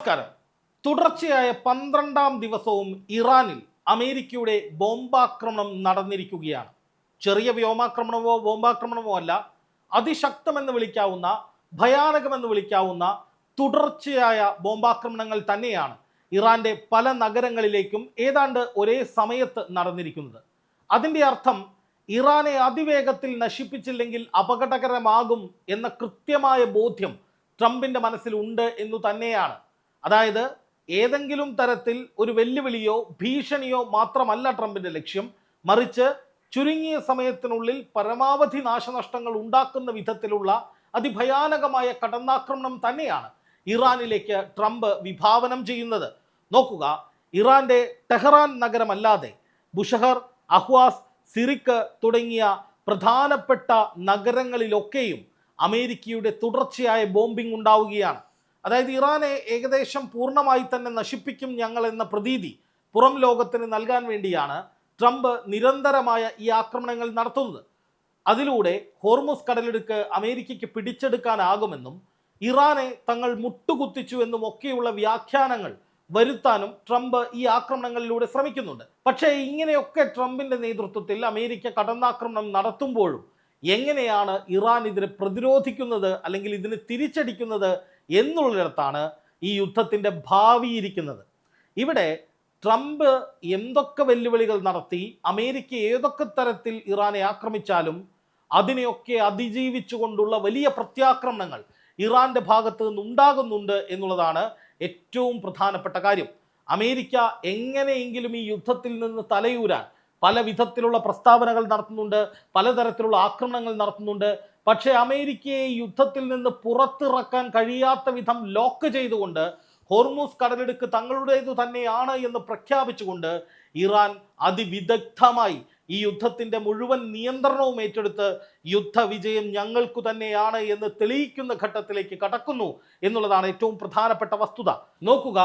നമസ്കാരം. തുടർച്ചയായ 12ാം ദിവസവും ഇറാനിൽ അമേരിക്കയുടെ ബോംബാക്രമണം നടന്നിരിക്കുകയാണ്. ചെറിയ വ്യോമാക്രമണമോ ബോംബാക്രമണമോ അല്ല, അതിശക്തമെന്ന് വിളിക്കാവുന്ന, ഭയാനകമെന്ന് വിളിക്കാവുന്ന തുടർച്ചയായ ബോംബാക്രമണങ്ങൾ തന്നെയാണ് ഇറാന്റെ പല നഗരങ്ങളിലേക്കും ഏതാണ്ട് ഒരേ സമയത്ത് നടന്നിരിക്കുന്നത്. അതിൻ്റെ അർത്ഥം ഇറാനെ അതിവേഗത്തിൽ നശിപ്പിച്ചില്ലെങ്കിൽ അപകടകരമാകും എന്ന കൃത്യമായ ബോധ്യം ട്രംപിന്റെ മനസ്സിലുണ്ട് എന്നു തന്നെയാണ്. അതായത് ഏതെങ്കിലും തരത്തിൽ ഒരു വെല്ലുവിളിയോ ഭീഷണിയോ മാത്രമല്ല ട്രംപിന്റെ ലക്ഷ്യം, മറിച്ച് ചുരുങ്ങിയ സമയത്തിനുള്ളിൽ പരമാവധി നാശനഷ്ടങ്ങൾ ഉണ്ടാക്കുന്ന വിധത്തിലുള്ള അതിഭയാനകമായ കടന്നാക്രമണം തന്നെയാണ് ഇറാനിലേക്ക് ട്രംപ് വിഭാവനം ചെയ്യുന്നത്. നോക്കുക, ഇറാന്റെ ടെഹ്റാൻ നഗരമല്ലാതെ ബുഷഹർ, അഹ്വാസ്, സിറിക്ക് തുടങ്ങിയ പ്രധാനപ്പെട്ട നഗരങ്ങളിലൊക്കെയും അമേരിക്കയുടെ തുടർച്ചയായ ബോംബിംഗ് ഉണ്ടാവുകയാണ്. അതായത് ഇറാനെ ഏകദേശം പൂർണ്ണമായി തന്നെ നശിപ്പിക്കും ഞങ്ങൾ എന്ന പ്രതീതി പുറം ലോകത്തിന് നൽകാൻ വേണ്ടിയാണ് ട്രംപ് നിരന്തരമായ ഈ ആക്രമണങ്ങൾ നടത്തുന്നത്. അതിലൂടെ ഹോർമുസ് കടലിടുക്ക് അമേരിക്കയ്ക്ക് പിടിച്ചെടുക്കാനാകുമെന്നും ഇറാനെ തങ്ങൾ മുട്ടുകുത്തിച്ചു എന്നും ഒക്കെയുള്ള വ്യാഖ്യാനങ്ങൾ വരുത്താനും ട്രംപ് ഈ ആക്രമണങ്ങളിലൂടെ ശ്രമിക്കുന്നുണ്ട്. പക്ഷേ ഇങ്ങനെയൊക്കെ ട്രംപിന്റെ നേതൃത്വത്തിൽ അമേരിക്ക കടന്നാക്രമണം നടത്തുമ്പോഴും എങ്ങനെയാണ് ഇറാൻ ഇതിനെ പ്രതിരോധിക്കുന്നത് അല്ലെങ്കിൽ ഇതിന് തിരിച്ചടിക്കുന്നത് എന്നുള്ളിടത്താണ് ഈ യുദ്ധത്തിൻ്റെ ഭാവി ഇരിക്കുന്നത്. ഇവിടെ ട്രംപ് എന്തൊക്കെ വെല്ലുവിളികൾ നടത്തി അമേരിക്ക ഏതൊക്കെ തരത്തിൽ ഇറാനെ ആക്രമിച്ചാലും അതിനെയൊക്കെ അതിജീവിച്ചുകൊണ്ടുള്ള വലിയ പ്രത്യാക്രമണങ്ങൾ ഇറാന്റെ ഭാഗത്ത് നിന്നുണ്ടാകുന്നുണ്ട് എന്നുള്ളതാണ് ഏറ്റവും പ്രധാനപ്പെട്ട കാര്യം. അമേരിക്ക എങ്ങനെയെങ്കിലും ഈ യുദ്ധത്തിൽ നിന്ന് തലയൂരാൻ പല വിധത്തിലുള്ള പ്രസ്താവനകൾ നടത്തുന്നുണ്ട്, പലതരത്തിലുള്ള ആക്രമണങ്ങൾ നടത്തുന്നുണ്ട്. പക്ഷേ അമേരിക്കയെ യുദ്ധത്തിൽ നിന്ന് പുറത്തിറക്കാൻ കഴിയാത്ത വിധം ലോക്ക് ചെയ്തുകൊണ്ട് ഹോർമുസ് കടലിടുക്ക് തങ്ങളുടേതു തന്നെയാണ് എന്ന് പ്രഖ്യാപിച്ചുകൊണ്ട് ഇറാൻ അതിവിദഗ്ധമായി ഈ യുദ്ധത്തിൻ്റെ മുഴുവൻ നിയന്ത്രണവും ഏറ്റെടുത്ത് യുദ്ധവിജയം ഞങ്ങൾക്കു തന്നെയാണ് എന്ന് തെളിയിക്കുന്ന ഘട്ടത്തിലേക്ക് കടക്കുന്നു എന്നുള്ളതാണ് ഏറ്റവും പ്രധാനപ്പെട്ട വസ്തുത. നോക്കുക,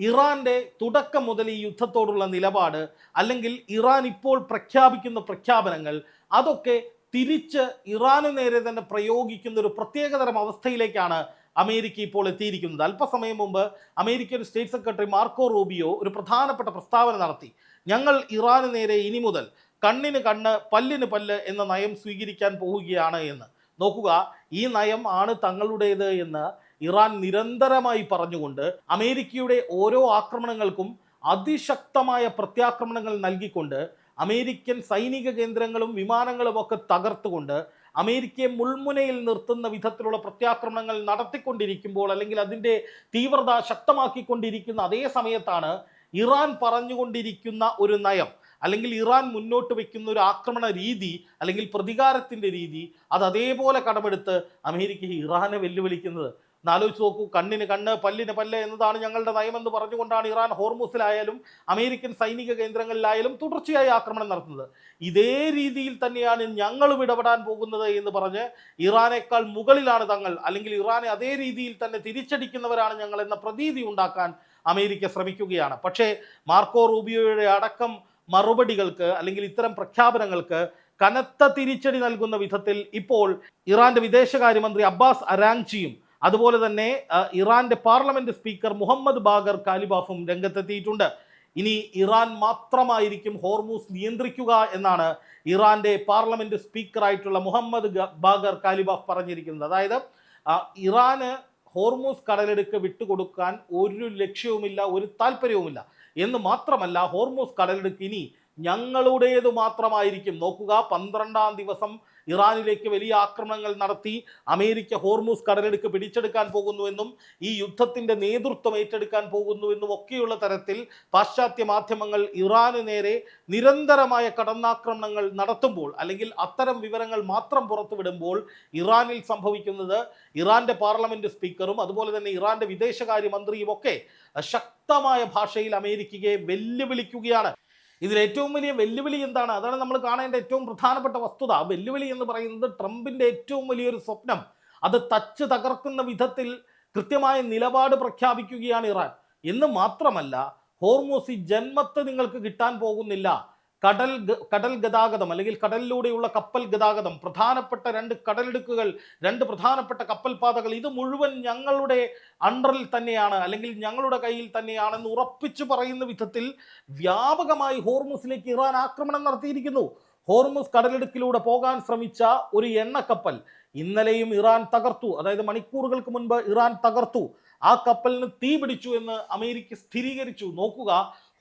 ഇറാന്റെ തുടക്കം മുതൽ ഈ യുദ്ധത്തോടുള്ള നിലപാട് അല്ലെങ്കിൽ ഇറാൻ ഇപ്പോൾ പ്രഖ്യാപിക്കുന്ന പ്രഖ്യാപനങ്ങൾ അതൊക്കെ തിരിച്ച് ഇറാനു നേരെ തന്നെ പ്രയോഗിക്കുന്ന ഒരു പ്രത്യേകതരം അവസ്ഥയിലേക്കാണ് അമേരിക്ക ഇപ്പോൾ എത്തിയിരിക്കുന്നത്. അല്പസമയം മുമ്പ് American state secretary Marco Rubio ഒരു പ്രധാനപ്പെട്ട പ്രസ്താവന നടത്തി. ഞങ്ങൾ ഇറാനു നേരെ ഇനി മുതൽ കണ്ണിന് കണ്ണ് പല്ലിന് പല്ല് എന്ന നയം സ്വീകരിക്കാൻ പോവുകയാണ് എന്ന്. നോക്കുക, ഈ നയം ആണ് തങ്ങളുടേത് എന്ന് ഇറാൻ നിരന്തരമായി പറഞ്ഞുകൊണ്ട് അമേരിക്കയുടെ ഓരോ ആക്രമണങ്ങൾക്കും അതിശക്തമായ പ്രത്യാക്രമണങ്ങൾ നൽകിക്കൊണ്ട് അമേരിക്കൻ സൈനിക കേന്ദ്രങ്ങളും വിമാനങ്ങളും ഒക്കെ തകർത്തുകൊണ്ട് അമേരിക്കയെ മുൾമുനയിൽ നിർത്തുന്ന വിധത്തിലുള്ള പ്രത്യാക്രമണങ്ങൾ നടത്തിക്കൊണ്ടിരിക്കുമ്പോൾ അല്ലെങ്കിൽ അതിൻ്റെ തീവ്രത ശക്തമാക്കിക്കൊണ്ടിരിക്കുന്ന അതേ സമയത്താണ് ഇറാൻ പറഞ്ഞുകൊണ്ടിരിക്കുന്ന ഒരു നയം അല്ലെങ്കിൽ ഇറാൻ മുന്നോട്ട് വയ്ക്കുന്ന ഒരു ആക്രമണ രീതി അല്ലെങ്കിൽ പ്രതികാരത്തിൻ്റെ രീതി അത് അതേപോലെ കടമെടുത്ത് അമേരിക്ക ഇറാനെ വെല്ലുവിളിക്കുന്നത്. എന്നാലോചിച്ച് നോക്കൂ, കണ്ണിന് കണ്ണ് പല്ലിന് പല്ല് എന്നതാണ് ഞങ്ങളുടെ നയമെന്ന് പറഞ്ഞുകൊണ്ടാണ് ഇറാൻ ഹോർമുസിലായാലും അമേരിക്കൻ സൈനിക കേന്ദ്രങ്ങളിലായാലും തുടർച്ചയായി ആക്രമണം നടത്തുന്നത്. ഇതേ രീതിയിൽ തന്നെയാണ് ഞങ്ങളും ഇടപെടാൻ പോകുന്നത് എന്ന് പറഞ്ഞ് ഇറാനേക്കാൾ മുകളിലാണ് തങ്ങൾ, അല്ലെങ്കിൽ ഇറാനെ അതേ രീതിയിൽ തന്നെ തിരിച്ചടിക്കുന്നവരാണ് ഞങ്ങൾ എന്ന പ്രതീതി ഉണ്ടാക്കാൻ അമേരിക്ക ശ്രമിക്കുകയാണ്. പക്ഷേ മാർക്കോ റൂബിയോയുടെ അടക്കം മറുപടികൾക്ക് അല്ലെങ്കിൽ ഇത്തരം പ്രഖ്യാപനങ്ങൾക്ക് കനത്ത തിരിച്ചടി നൽകുന്ന വിധത്തിൽ ഇപ്പോൾ ഇറാന്റെ വിദേശകാര്യമന്ത്രി അബ്ബാസ് അരാങ്ചിയും അതുപോലെ തന്നെ ഇറാന്റെ പാർലമെന്റ് സ്പീക്കർ മുഹമ്മദ് ബാഗർ കാലിബാഫും രംഗത്തെത്തിയിട്ടുണ്ട്. ഇനി ഇറാൻ മാത്രമായിരിക്കും ഹോർമുസ് നിയന്ത്രിക്കുക എന്നാണ് ഇറാന്റെ പാർലമെന്റ് സ്പീക്കറായിട്ടുള്ള മുഹമ്മദ് ബാഗർ കാലിബാഫ് പറഞ്ഞിരിക്കുന്നത്. അതായത് ഇറാന് ഹോർമുസ് കടലെടുക്ക് വിട്ടുകൊടുക്കാൻ ഒരു ലക്ഷ്യവുമില്ല, ഒരു താല്പര്യവുമില്ല എന്ന് മാത്രമല്ല, ഹോർമുസ് കടലെടുക്ക് ഇനി ഞങ്ങളുടേതു മാത്രമായിരിക്കും. നോക്കുക, 12ാം ദിവസം ഇറാനിലേക്ക് വലിയ ആക്രമണങ്ങൾ നടത്തി അമേരിക്ക ഹോർമുസ് കടലെടുക്ക് പിടിച്ചെടുക്കാൻ പോകുന്നുവെന്നും ഈ യുദ്ധത്തിൻ്റെ നേതൃത്വം ഏറ്റെടുക്കാൻ പോകുന്നുവെന്നും ഒക്കെയുള്ള തരത്തിൽ പാശ്ചാത്യ മാധ്യമങ്ങൾ ഇറാന് നേരെ നിരന്തരമായ കടന്നാക്രമണങ്ങൾ നടത്തുമ്പോൾ അല്ലെങ്കിൽ അത്തരം വിവരങ്ങൾ മാത്രം പുറത്തുവിടുമ്പോൾ ഇറാനിൽ സംഭവിക്കുന്നത് ഇറാന്റെ പാർലമെന്റ് സ്പീക്കറും അതുപോലെ തന്നെ ഇറാന്റെ വിദേശകാര്യ മന്ത്രിയും ഒക്കെ ശക്തമായ ഭാഷയിൽ അമേരിക്കയെ വെല്ലുവിളിക്കുകയാണ്. ഇതിൽ ഏറ്റവും വലിയ വെല്ലുവിളി എന്താണ്? അതാണ് നമ്മൾ കാണേണ്ട ഏറ്റവും പ്രധാനപ്പെട്ട വസ്തുത. വെല്ലുവിളി എന്ന് പറയുന്നത് ട്രംപിൻ്റെ ഏറ്റവും വലിയൊരു സ്വപ്നം അത് തച്ച് തകർക്കുന്ന വിധത്തിൽ കൃത്യമായ നിലപാട് പ്രഖ്യാപിക്കുകയാണ് ഇറാൻ എന്ന് മാത്രമല്ല, ഹോർമുസ് ജന്മത്ത് നിങ്ങൾക്ക് കിട്ടാൻ പോകുന്നില്ല, കടൽ ഗതാഗതം അല്ലെങ്കിൽ കടലിലൂടെയുള്ള കപ്പൽ ഗതാഗതം, പ്രധാനപ്പെട്ട രണ്ട് പ്രധാനപ്പെട്ട കപ്പൽ പാതകൾ, ഇത് മുഴുവൻ ഞങ്ങളുടെ അണ്ടറിൽ തന്നെയാണ് അല്ലെങ്കിൽ ഞങ്ങളുടെ കയ്യിൽ തന്നെയാണെന്ന് ഉറപ്പിച്ചു പറയുന്ന വിധത്തിൽ വ്യാപകമായി ഹോർമുസിലേക്ക് ഇറാൻ ആക്രമണം നടത്തിയിരിക്കുന്നു. ഹോർമുസ് കടലിടുക്കിലൂടെ പോകാൻ ശ്രമിച്ച ഒരു എണ്ണക്കപ്പൽ ഇന്നലെയും ഇറാൻ തകർത്തു. അതായത് മണിക്കൂറുകൾക്ക് മുൻപ് ഇറാൻ തകർത്തു. ആ കപ്പലിന് തീ പിടിച്ചു എന്ന് അമേരിക്ക സ്ഥിരീകരിച്ചു. നോക്കുക,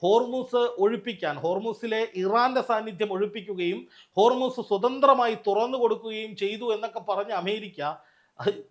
ഹോർമുസിലെ ഇറാന്റെ സാന്നിധ്യം ഒഴിപ്പിക്കുകയും ഹോർമുസ് സ്വതന്ത്രമായി തുറന്നു കൊടുക്കുകയും ചെയ്തു എന്നൊക്കെ പറഞ്ഞ അമേരിക്ക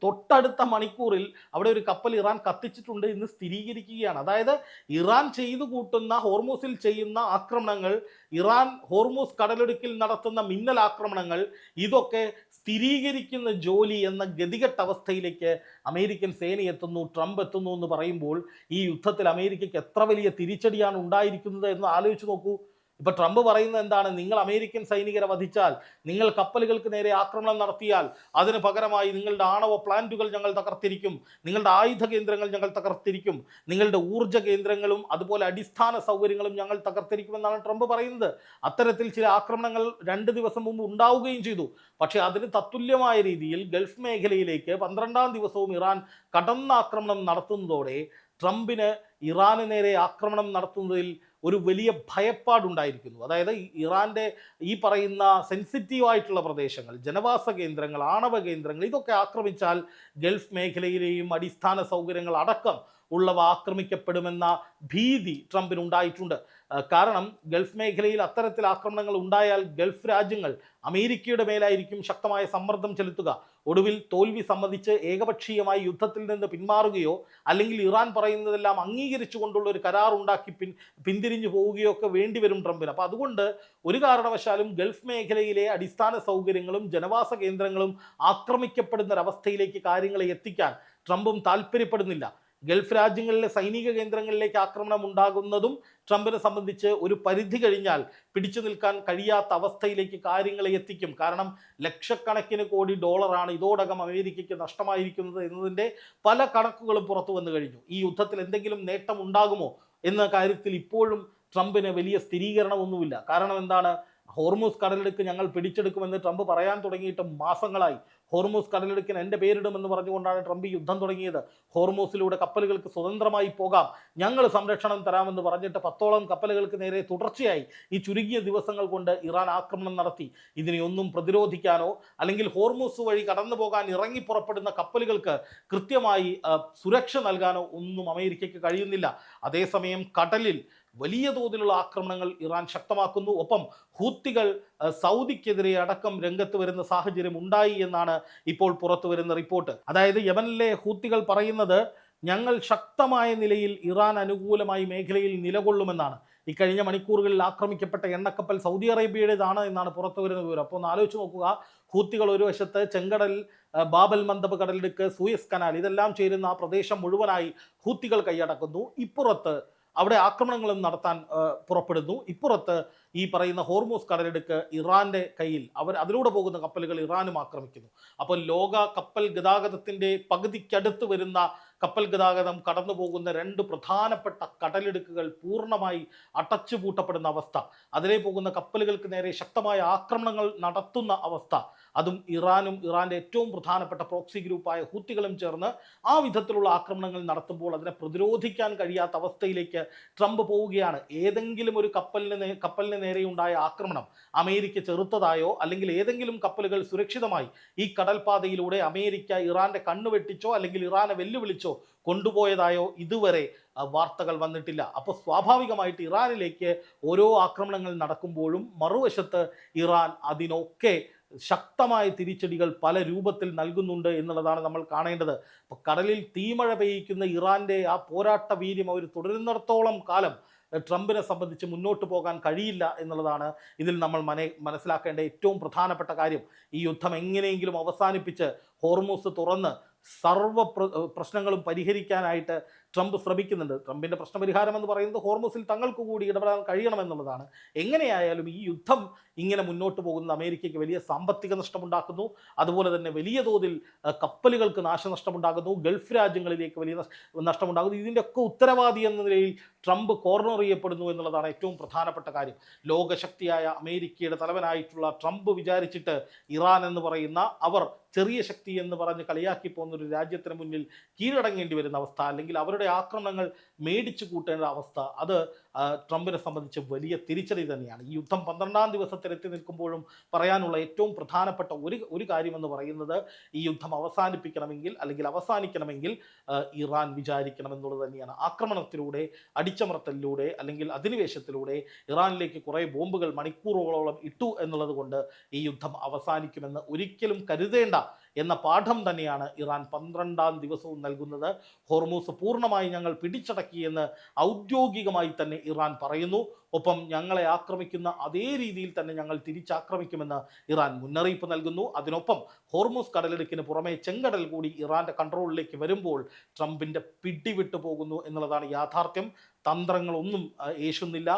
തൊട്ടടുത്ത മണിക്കൂറിൽ അവിടെ ഒരു കപ്പൽ ഇറാൻ കത്തിച്ചിട്ടുണ്ട് എന്ന് സ്ഥിരീകരിക്കുകയാണ്. അതായത് ഇറാൻ ചെയ്തു കൂട്ടുന്ന ഹോർമുസിൽ ചെയ്യുന്ന ആക്രമണങ്ങൾ, ഇറാൻ ഹോർമുസ് കടലിടുക്കിൽ നടത്തുന്ന മിന്നൽ ആക്രമണങ്ങൾ, ഇതൊക്കെ സ്ഥിരീകരിക്കുന്ന ജോലി എന്ന ഗതികെട്ട അവസ്ഥയിലേക്ക് അമേരിക്കൻ സേന എത്തുന്നു, ട്രംപ് എത്തുന്നു എന്ന് പറയുമ്പോൾ ഈ യുദ്ധത്തിൽ അമേരിക്കയ്ക്ക് എത്ര വലിയ തിരിച്ചടിയാണ് ഉണ്ടായിരിക്കുന്നത് എന്ന് ആലോചിച്ച് നോക്കൂ. ഇപ്പൊ ട്രംപ് പറയുന്നത് എന്താണ്? നിങ്ങൾ അമേരിക്കൻ സൈനികരെ വധിച്ചാൽ, നിങ്ങൾ കപ്പലുകൾക്ക് നേരെ ആക്രമണം നടത്തിയാൽ അതിന് പകരമായി നിങ്ങളുടെ ആണവ പ്ലാന്റുകൾ ഞങ്ങൾ തകർത്തിരിക്കും, നിങ്ങളുടെ ആയുധ കേന്ദ്രങ്ങൾ ഞങ്ങൾ തകർത്തിരിക്കും, നിങ്ങളുടെ ഊർജ്ജ കേന്ദ്രങ്ങളും അതുപോലെ അടിസ്ഥാന സൗകര്യങ്ങളും ഞങ്ങൾ തകർത്തിരിക്കുമെന്നാണ് ട്രംപ് പറയുന്നത്. അത്തരത്തിൽ ചില ആക്രമണങ്ങൾ 2 ദിവസം മുമ്പ് ഉണ്ടാവുകയും ചെയ്തു. പക്ഷേ അതിന് തത്തുല്യമായ രീതിയിൽ ഗൾഫ് മേഖലയിലേക്ക് 12ാം ദിവസവും ഇറാൻ കടന്നാക്രമണം നടത്തുന്നതോടെ ട്രംപിന് ഇറാന് നേരെ ആക്രമണം നടത്തുന്നതിൽ ഒരു വലിയ ഭയപ്പാടുണ്ടായിരിക്കുന്നു. അതായത് ഇറാൻ്റെ ഈ പറയുന്ന സെൻസിറ്റീവായിട്ടുള്ള പ്രദേശങ്ങൾ, ജനവാസ കേന്ദ്രങ്ങൾ, ആണവ കേന്ദ്രങ്ങൾ, ഇതൊക്കെ ആക്രമിച്ചാൽ ഗൾഫ് മേഖലയിലെയും അടിസ്ഥാന സൗകര്യങ്ങൾ അടക്കം ഉള്ളവ ആക്രമിക്കപ്പെടുമെന്ന ഭീതി ട്രംപിനുണ്ടായിട്ടുണ്ട്. കാരണം ഗൾഫ് മേഖലയിൽ അത്തരത്തിൽ ആക്രമണങ്ങൾ ഉണ്ടായാൽ ഗൾഫ് രാജ്യങ്ങൾ അമേരിക്കയുടെ മേലായിരിക്കും ശക്തമായ സമ്മർദ്ദം ചെലുത്തുക. ഒടുവിൽ തോൽവി സമ്മതിച്ച് ഏകപക്ഷീയമായി യുദ്ധത്തിൽ നിന്ന് പിന്മാറുകയോ അല്ലെങ്കിൽ ഇറാൻ പറയുന്നതെല്ലാം അംഗീകരിച്ചുകൊണ്ടുള്ള ഒരു കരാർ ഉണ്ടാക്കി പിന്തിരിഞ്ഞു പോവുകയോ ഒക്കെ വേണ്ടിവരും ട്രംപിന്. അപ്പോൾ അതുകൊണ്ട് ഒരു കാരണവശാലും ഗൾഫ് മേഖലയിലെ അടിസ്ഥാന സൗകര്യങ്ങളും ജനവാസ കേന്ദ്രങ്ങളും ആക്രമിക്കപ്പെടുന്നൊരവസ്ഥയിലേക്ക് കാര്യങ്ങളെ എത്തിക്കാൻ ട്രംപും താല്പര്യപ്പെടുന്നില്ല. ഗൾഫ് രാജ്യങ്ങളിലെ സൈനിക കേന്ദ്രങ്ങളിലേക്ക് ആക്രമണം ഉണ്ടാകുന്നതും ട്രംപിനെ സംബന്ധിച്ച് ഒരു പരിധി കഴിഞ്ഞാൽ പിടിച്ചു നിൽക്കാൻ കഴിയാത്ത അവസ്ഥയിലേക്ക് കാര്യങ്ങളെ എത്തിക്കും. കാരണം ലക്ഷക്കണക്കിന് കോടി ഡോളറാണ് ഇതോടകം അമേരിക്കയ്ക്ക് നഷ്ടമായിരിക്കുന്നത് എന്നതിൻ്റെ പല കണക്കുകളും പുറത്തു വന്നു കഴിഞ്ഞു. ഈ യുദ്ധത്തിൽ എന്തെങ്കിലും നേട്ടം ഉണ്ടാകുമോ എന്ന കാര്യത്തിൽ ഇപ്പോഴും ട്രംപിന് വലിയ സ്ഥിരീകരണമൊന്നുമില്ല. കാരണം എന്താണ്? ഹോർമുസ് കടലിടുക്ക് ഞങ്ങൾ പിടിച്ചെടുക്കുമെന്ന് ട്രംപ് പറയാൻ തുടങ്ങിയിട്ട് മാസങ്ങളായി. ഹോർമുസ് കടലിടുക്കിന് എൻ്റെ പേരിടുമെന്ന് പറഞ്ഞുകൊണ്ടാണ് ട്രംപ് യുദ്ധം തുടങ്ങിയത്. ഹോർമുസിലൂടെ കപ്പലുകൾക്ക് സ്വതന്ത്രമായി പോകാം, ഞങ്ങൾ സംരക്ഷണം തരാമെന്ന് പറഞ്ഞിട്ട് 10ഓളം കപ്പലുകൾക്ക് നേരെ തുടർച്ചയായി ഈ ചുരുങ്ങിയ ദിവസങ്ങൾ കൊണ്ട് ഇറാൻ ആക്രമണം നടത്തി. ഇതിനെയൊന്നും പ്രതിരോധിക്കാനോ അല്ലെങ്കിൽ ഹോർമുസ് വഴി കടന്നു പോകാൻ ഇറങ്ങി പുറപ്പെടുന്ന കപ്പലുകൾക്ക് കൃത്യമായി സുരക്ഷ നൽകാനോ ഒന്നും അമേരിക്കയ്ക്ക് കഴിയുന്നില്ല. അതേസമയം കടലിൽ വലിയ തോതിലുള്ള ആക്രമണങ്ങൾ ഇറാൻ ശക്തമാക്കുന്നു. ഒപ്പം ഹൂത്തികൾ സൗദിക്കെതിരെ അടക്കം രംഗത്ത് വരുന്ന സാഹചര്യം ഉണ്ടായി എന്നാണ് ഇപ്പോൾ പുറത്തു വരുന്ന റിപ്പോർട്ട്. അതായത് യമനിലെ ഹൂത്തികൾ പറയുന്നത്, ഞങ്ങൾ ശക്തമായ നിലയിൽ ഇറാൻ അനുകൂലമായി മേഖലയിൽ നിലകൊള്ളുമെന്നാണ്. ഇക്കഴിഞ്ഞ മണിക്കൂറുകളിൽ ആക്രമിക്കപ്പെട്ട എണ്ണക്കപ്പൽ സൗദി അറേബ്യയുടേതാണ് എന്നാണ് പുറത്തു വരുന്ന വിവരം. അപ്പോൾ ഒന്ന് ആലോചിച്ച് നോക്കുക, ഹൂത്തികൾ ഒരു വശത്ത് ചെങ്കടൽ, ബാബൽ മന്ദബ് കടലിടുക്ക്, സൂയസ് കനാൽ, ഇതെല്ലാം ചേരുന്ന ആ പ്രദേശം മുഴുവനായി ഹൂത്തികൾ കൈയടക്കുന്നു. ഇപ്പുറത്ത് അവിടെ ആക്രമണങ്ങളും നടത്താൻ പുറപ്പെടുന്നു. ഇപ്പുറത്ത് ഈ പറയുന്ന ഹോർമുസ് കടലിടുക്ക് ഇറാന്റെ കയ്യിൽ, അതിലൂടെ പോകുന്ന കപ്പലുകൾ ഇറാനും ആക്രമിക്കുന്നു. അപ്പോൾ ലോക കപ്പൽ ഗതാഗതത്തിൻ്റെ പകുതിക്കടുത്ത് വരുന്ന കപ്പൽ ഗതാഗതം കടന്നു പോകുന്ന 2 പ്രധാനപ്പെട്ട കടലിടുക്കുകൾ പൂർണ്ണമായി അടച്ചുപൂട്ടപ്പെടുന്ന അവസ്ഥ, അതിലേ പോകുന്ന കപ്പലുകൾക്ക് നേരെ ശക്തമായ ആക്രമണങ്ങൾ നടത്തുന്ന അവസ്ഥ, അതും ഇറാനും ഇറാൻ്റെ ഏറ്റവും പ്രധാനപ്പെട്ട പ്രോക്സി ഗ്രൂപ്പായ ഹൂത്തികളും ചേർന്ന് ആ വിധത്തിലുള്ള ആക്രമണങ്ങൾ നടത്തുമ്പോൾ അതിനെ പ്രതിരോധിക്കാൻ കഴിയാത്ത അവസ്ഥയിലേക്ക് ട്രംപ് പോവുകയാണ്. ഏതെങ്കിലും ഒരു കപ്പലിന് നേരെയുണ്ടായ ആക്രമണം അമേരിക്ക ചെറുത്തതായോ അല്ലെങ്കിൽ ഏതെങ്കിലും കപ്പലുകൾ സുരക്ഷിതമായി ഈ കടൽപാതയിലൂടെ അമേരിക്ക ഇറാന്റെ കണ്ണു വെട്ടിച്ചോ അല്ലെങ്കിൽ ഇറാനെ വെല്ലുവിളിച്ചോ കൊണ്ടുപോയതായോ ഇതുവരെ വാർത്തകൾ വന്നിട്ടില്ല. അപ്പോൾ സ്വാഭാവികമായിട്ട് ഇറാനിലേക്ക് ഓരോ ആക്രമണങ്ങൾ നടക്കുമ്പോഴും മറുവശത്ത് ഇറാൻ അതിനൊക്കെ ശക്തമായ തിരിച്ചടികൾ പല രൂപത്തിൽ നൽകുന്നുണ്ട് എന്നുള്ളതാണ് നമ്മൾ കാണേണ്ടത്. അപ്പോൾ കടലിൽ തീമഴ പെയ്യിക്കുന്ന ഇറാൻ്റെ ആ പോരാട്ട വീര്യം അവർ തുടരുന്നിടത്തോളം കാലം ട്രംപിനെ സംബന്ധിച്ച് മുന്നോട്ട് പോകാൻ കഴിയില്ല എന്നുള്ളതാണ് ഇതിൽ നമ്മൾ മനസ്സിലാക്കേണ്ട ഏറ്റവും പ്രധാനപ്പെട്ട കാര്യം. ഈ യുദ്ധം എങ്ങനെയെങ്കിലും അവസാനിപ്പിച്ച് ഹോർമുസ് തുറന്ന് സർവ്വ പ്രശ്നങ്ങളും പരിഹരിക്കാനായിട്ട് ട്രംപ് ശ്രമിക്കുന്നുണ്ട്. ട്രംപിൻ്റെ പ്രശ്നപരിഹാരം എന്ന് പറയുന്നത് ഹോർമസിൽ തങ്ങൾക്ക് കൂടി ഇടപെടാൻ കഴിയണമെന്നുള്ളതാണ്. എങ്ങനെയായാലും ഈ യുദ്ധം ഇങ്ങനെ മുന്നോട്ട് പോകുന്ന അമേരിക്കയ്ക്ക് വലിയ സാമ്പത്തിക നഷ്ടമുണ്ടാക്കുന്നു. അതുപോലെ തന്നെ വലിയ തോതിൽ കപ്പലുകൾക്ക് നാശനഷ്ടമുണ്ടാകുന്നു. ഗൾഫ് രാജ്യങ്ങളിലേക്ക് വലിയ നഷ്ടമുണ്ടാകുന്നു. ഇതിൻ്റെയൊക്കെ ഉത്തരവാദി എന്ന നിലയിൽ ട്രംപ് കോർണർ ചെയ്യപ്പെടുന്നു എന്നുള്ളതാണ് ഏറ്റവും പ്രധാനപ്പെട്ട കാര്യം. ലോകശക്തിയായ അമേരിക്കയുടെ തലവനായിട്ടുള്ള ട്രംപ് വിചാരിച്ചിട്ട് ഇറാൻ എന്ന് പറയുന്ന അവർ ചെറിയ ശക്തി എന്ന് പറഞ്ഞ് കളിയാക്കി പോകുന്ന ഒരു രാജ്യത്തിന് മുന്നിൽ കീഴടങ്ങേണ്ടി വരുന്ന അവസ്ഥ, അല്ലെങ്കിൽ അവരുടെ ആക്രമണങ്ങൾ മേടിച്ചു കൂട്ടേണ്ട അവസ്ഥ, അത് ട്രംപിനെ സംബന്ധിച്ച് വലിയ തിരിച്ചടി തന്നെയാണ്. ഈ യുദ്ധം 12ാം ദിവസത്തിലെത്തി നിൽക്കുമ്പോഴും പറയാനുള്ള ഏറ്റവും പ്രധാനപ്പെട്ട ഒരു കാര്യമെന്ന് പറയുന്നത്, ഈ യുദ്ധം അവസാനിപ്പിക്കണമെങ്കിൽ അല്ലെങ്കിൽ അവസാനിക്കണമെങ്കിൽ ഇറാൻ വിചാരിക്കണമെന്നുള്ളത് തന്നെയാണ്. ആക്രമണത്തിലൂടെ, അടിച്ചമർത്തലിലൂടെ അല്ലെങ്കിൽ അധിനിവേശത്തിലൂടെ ഇറാനിലേക്ക് കുറേ ബോംബുകൾ മണിക്കൂറുകളോളം ഇട്ടു എന്നുള്ളത് കൊണ്ട് ഈ യുദ്ധം അവസാനിക്കുമെന്ന് ഒരിക്കലും കരുതേണ്ട എന്ന പാഠം തന്നെയാണ് ഇറാൻ 12ാം ദിവസവും നൽകുന്നത്. ഹോർമൂസ് പൂർണ്ണമായി ഞങ്ങൾ പിടിച്ചടക്കിയെന്ന് ഔദ്യോഗികമായി തന്നെ ഇറാൻ പറയുന്നു. ഒപ്പം ഞങ്ങളെ ആക്രമിക്കുന്ന അതേ രീതിയിൽ തന്നെ ഞങ്ങൾ തിരിച്ചാക്രമിക്കുമെന്ന് ഇറാൻ മുന്നറിയിപ്പ് നൽകുന്നു. അതിനൊപ്പം ഹോർമൂസ് കടലിടുക്കിന് പുറമെ ചെങ്കടൽ കൂടി ഇറാന്റെ കൺട്രോളിലേക്ക് വരുമ്പോൾ ട്രംപിന്റെ പിടിവിട്ടു പോകുന്നു എന്നുള്ളതാണ് യാഥാർത്ഥ്യം. തന്ത്രങ്ങളൊന്നും ഏശുന്നില്ല,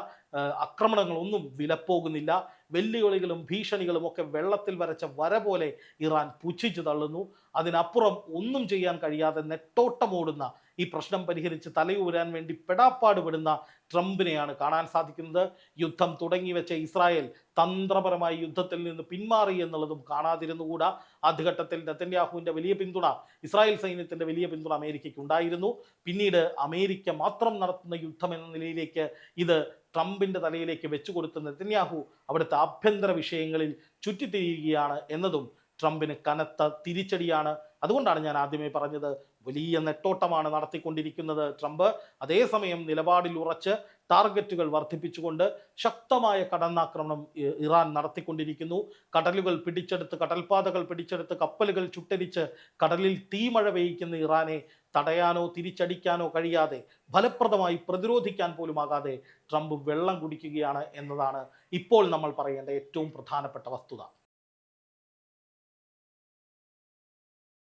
ആക്രമണങ്ങളൊന്നും വിലപ്പോകുന്നില്ല. വെല്ലുവിളികളും ഭീഷണികളും ഒക്കെ വെള്ളത്തിൽ വരച്ച വര പോലെ ഇറാൻ പുച്ഛിച്ചു തള്ളുന്നു. അതിനപ്പുറം ഒന്നും ചെയ്യാൻ കഴിയാതെ നെട്ടോട്ടമോടുന്ന, ഈ പ്രശ്നം പരിഹരിച്ച് തലയൂരാൻ വേണ്ടി പെടാപ്പാടുപെടുന്ന ട്രംപിനെയാണ് കാണാൻ സാധിക്കുന്നത്. യുദ്ധം തുടങ്ങി വെച്ച ഇസ്രായേൽ തന്ത്രപരമായി യുദ്ധത്തിൽ നിന്ന് പിന്മാറി എന്നുള്ളതും കാണാതിരുന്നുകൂടാ. ആദ്യഘട്ടത്തിൽ നെതന്യാഹുവിൻ്റെ വലിയ പിന്തുണ, ഇസ്രായേൽ സൈന്യത്തിൻ്റെ വലിയ പിന്തുണ അമേരിക്കയ്ക്ക് ഉണ്ടായിരുന്നു. പിന്നീട് അമേരിക്ക മാത്രം നടത്തുന്ന യുദ്ധം എന്ന നിലയിലേക്ക് ഇത് ട്രംപിൻ്റെ തലയിലേക്ക് വെച്ചുകൊടുത്ത നെതന്യാഹു അവിടുത്തെ ആഭ്യന്തര വിഷയങ്ങളിൽ ചുറ്റിത്തിരിയുകയാണ് എന്നതും ട്രംപിന് കനത്ത തിരിച്ചടിയാണ്. അതുകൊണ്ടാണ് ഞാൻ ആദ്യമേ പറഞ്ഞത്, വലിയ നെട്ടോട്ടമാണ് നടത്തിക്കൊണ്ടിരിക്കുന്നത് ട്രംപ്. അതേസമയം നിലപാടിൽ ഉറച്ച് ടാർഗറ്റുകൾ വർദ്ധിപ്പിച്ചുകൊണ്ട് ശക്തമായ കടന്നാക്രമണം ഇറാൻ നടത്തിക്കൊണ്ടിരിക്കുന്നു. കടലുകൾ പിടിച്ചെടുത്ത്, കടൽപ്പാതകൾ പിടിച്ചെടുത്ത്, കപ്പലുകൾ ചുട്ടരിച്ച് കടലിൽ തീമഴ പെയ്യിക്കുന്ന ഇറാനെ തടയാനോ തിരിച്ചടിക്കാനോ കഴിയാതെ, ഫലപ്രദമായി പ്രതിരോധിക്കാൻ പോലുമാകാതെ ട്രംപ് വെള്ളം കുടിക്കുകയാണ് എന്നതാണ് ഇപ്പോൾ നമ്മൾ പറയേണ്ട ഏറ്റവും പ്രധാനപ്പെട്ട വസ്തുത.